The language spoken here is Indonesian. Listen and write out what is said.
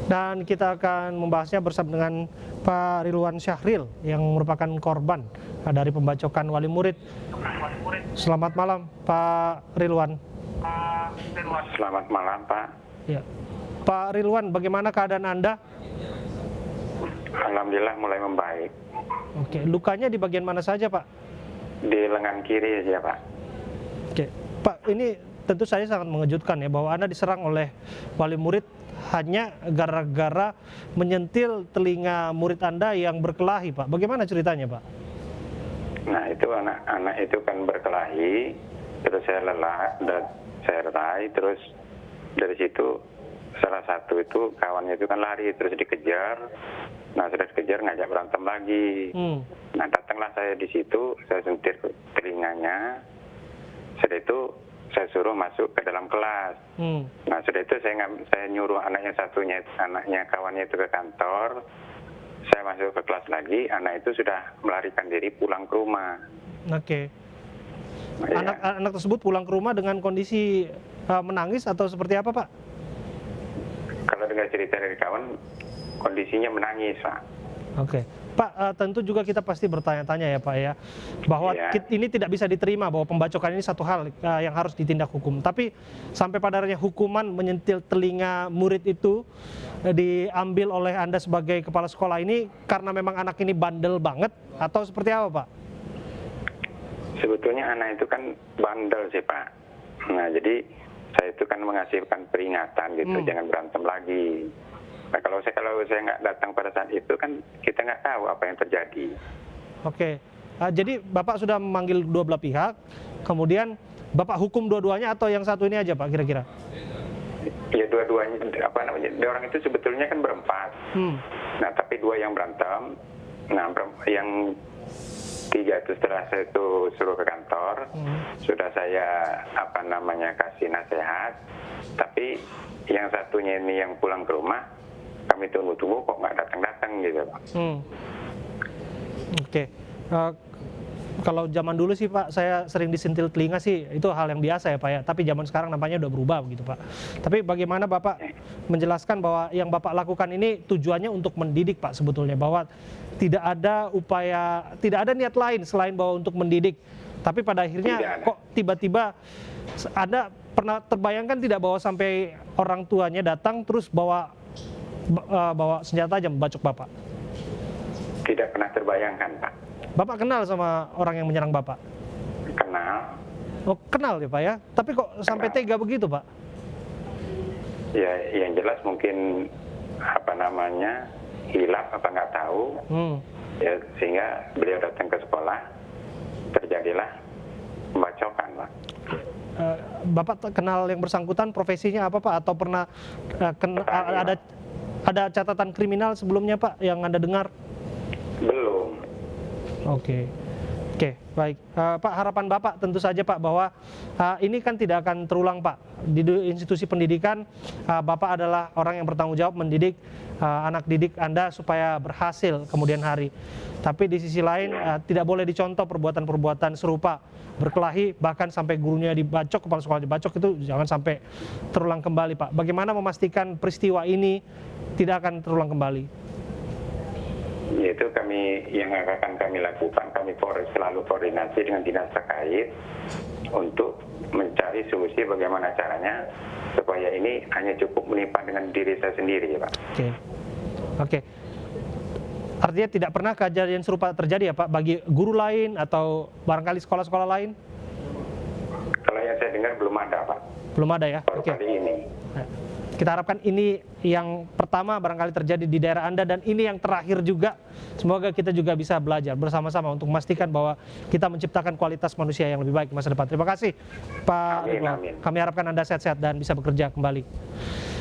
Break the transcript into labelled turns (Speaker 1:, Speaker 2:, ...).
Speaker 1: Dan kita akan membahasnya bersama dengan Pak Rilwan Syahril yang merupakan korban dari pembacokan wali murid. Selamat malam Pak Rilwan.
Speaker 2: Selamat malam Pak.
Speaker 1: Ya. Pak Rilwan, bagaimana keadaan Anda?
Speaker 2: Alhamdulillah mulai membaik.
Speaker 1: Oke, lukanya di bagian mana saja Pak?
Speaker 2: Di lengan kiri ya Pak.
Speaker 1: Oke, Pak, ini tentu saja sangat mengejutkan ya bahwa Anda diserang oleh wali murid hanya gara-gara menyentil telinga murid Anda yang berkelahi, Pak. Bagaimana ceritanya, Pak?
Speaker 2: Nah, itu anak-anak itu kan berkelahi, terus saya lerai, terus dari situ salah satu itu kawannya itu kan lari, terus dikejar. Nah, sudah dikejar ngajak berantem lagi. Nah, datanglah saya di situ, saya sentir telinganya. Setelah itu saya suruh masuk ke dalam kelas. Nah, sudah itu saya nyuruh anaknya kawannya itu ke kantor. Saya masuk ke kelas lagi, anak itu sudah melarikan diri pulang ke rumah.
Speaker 1: Oke.
Speaker 2: Ya.
Speaker 1: Anak tersebut pulang ke rumah dengan kondisi menangis atau seperti apa, Pak?
Speaker 2: Kalau dengar cerita dari kawan, kondisinya menangis, Pak.
Speaker 1: Oke. Pak, tentu juga kita pasti bertanya-tanya ya Pak ya, bahwa ini tidak bisa diterima bahwa pembacokan ini satu hal yang harus ditindak hukum. Tapi sampai pada akhirnya hukuman menyentil telinga murid itu diambil oleh Anda sebagai kepala sekolah ini karena memang anak ini bandel banget atau seperti apa Pak?
Speaker 2: Sebetulnya anak itu kan bandel sih Pak. Nah jadi saya itu kan mengasihkan peringatan gitu, jangan berantem lagi. Nah kalau saya nggak datang pada saat itu kan kita nggak tahu apa yang terjadi.
Speaker 1: Oke, jadi Bapak sudah memanggil dua belah pihak, kemudian Bapak hukum dua-duanya atau yang satu ini aja Pak kira-kira?
Speaker 2: Ya dua-duanya, orang itu sebetulnya kan berempat. Nah tapi dua yang berantem, nah yang tiga itu setelah saya itu suruh ke kantor, sudah saya kasih nasihat, tapi yang satunya ini yang pulang ke rumah, kami tunggu-tunggu kok nggak datang-datang gitu Pak.
Speaker 1: Oke. Kalau zaman dulu sih Pak, saya sering disentil telinga sih, itu hal yang biasa ya Pak ya. Tapi zaman sekarang nampaknya udah berubah begitu Pak. Tapi bagaimana Bapak menjelaskan bahwa yang Bapak lakukan ini tujuannya untuk mendidik Pak sebetulnya, bahwa tidak ada niat lain selain bahwa untuk mendidik. Tapi pada akhirnya kok tiba-tiba Anda pernah terbayangkan tidak bahwa sampai orang tuanya datang terus bawa senjata aja membacok Bapak?
Speaker 2: Tidak pernah terbayangkan Pak.
Speaker 1: Bapak kenal sama orang yang menyerang Bapak?
Speaker 2: Kenal.
Speaker 1: Oh kenal ya Pak ya? Tapi kok sampai tega begitu Pak?
Speaker 2: Ya yang jelas mungkin hilaf apa nggak tahu. Ya sehingga beliau datang ke sekolah, terjadilah pembacokan Pak.
Speaker 1: Bapak kenal yang bersangkutan, profesinya apa Pak? Atau pernah ada catatan kriminal sebelumnya Pak yang Anda dengar?
Speaker 2: Belum.
Speaker 1: Oke, baik. Pak, harapan Bapak tentu saja Pak bahwa ini kan tidak akan terulang Pak. Di institusi pendidikan, Bapak adalah orang yang bertanggung jawab mendidik anak didik Anda supaya berhasil kemudian hari. Tapi di sisi lain tidak boleh dicontoh perbuatan-perbuatan serupa, berkelahi bahkan sampai gurunya dibacok, kepala sekolah dibacok, itu jangan sampai terulang kembali Pak. Bagaimana memastikan peristiwa ini tidak akan terulang kembali?
Speaker 2: Yaitu yang akan kami lakukan, kami selalu koordinasi dengan dinas terkait untuk mencari solusi bagaimana caranya supaya ini hanya cukup menimpa dengan diri saya sendiri ya Pak.
Speaker 1: Oke. Artinya tidak pernah kejadian serupa terjadi ya Pak bagi guru lain atau barangkali sekolah-sekolah lain?
Speaker 2: Kalau yang saya dengar belum ada Pak.
Speaker 1: Belum ada ya?
Speaker 2: Baru kali ini.
Speaker 1: Kita harapkan ini yang pertama barangkali terjadi di daerah Anda dan ini yang terakhir juga. Semoga kita juga bisa belajar bersama-sama untuk memastikan bahwa kita menciptakan kualitas manusia yang lebih baik di masa depan. Terima kasih Pak Ridwan. Kami harapkan Anda sehat-sehat dan bisa bekerja kembali.